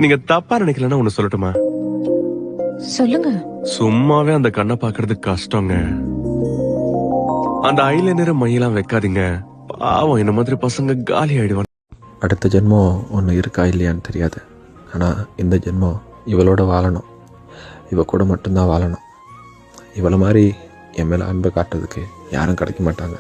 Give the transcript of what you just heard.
நீங்க தப்பா நினைக்கலன்னா ஒண்ணு சொல்லட்டுமா? சொல்லுங்க. சும்மாவே அந்த கண்ணை பாக்குறது கஷ்டங்க. அந்த ஐலைனர் மையெல்லாம் வைக்காதீங்க. பாவம், என்ன மாதிரி பசங்க காலி ஆயிடுவாங்க. அடுத்த ஜென்மம் ஒன்று இருக்கா இல்லையான்னு தெரியாது. ஆனால் இந்த ஜென்மம் இவளோட வாழணும். இவ கூட மட்டும்தான் வாழணும். இவளை மாதிரி என் மேலே அன்பை காட்டுறதுக்கு யாரும் கிடைக்க மாட்டாங்க.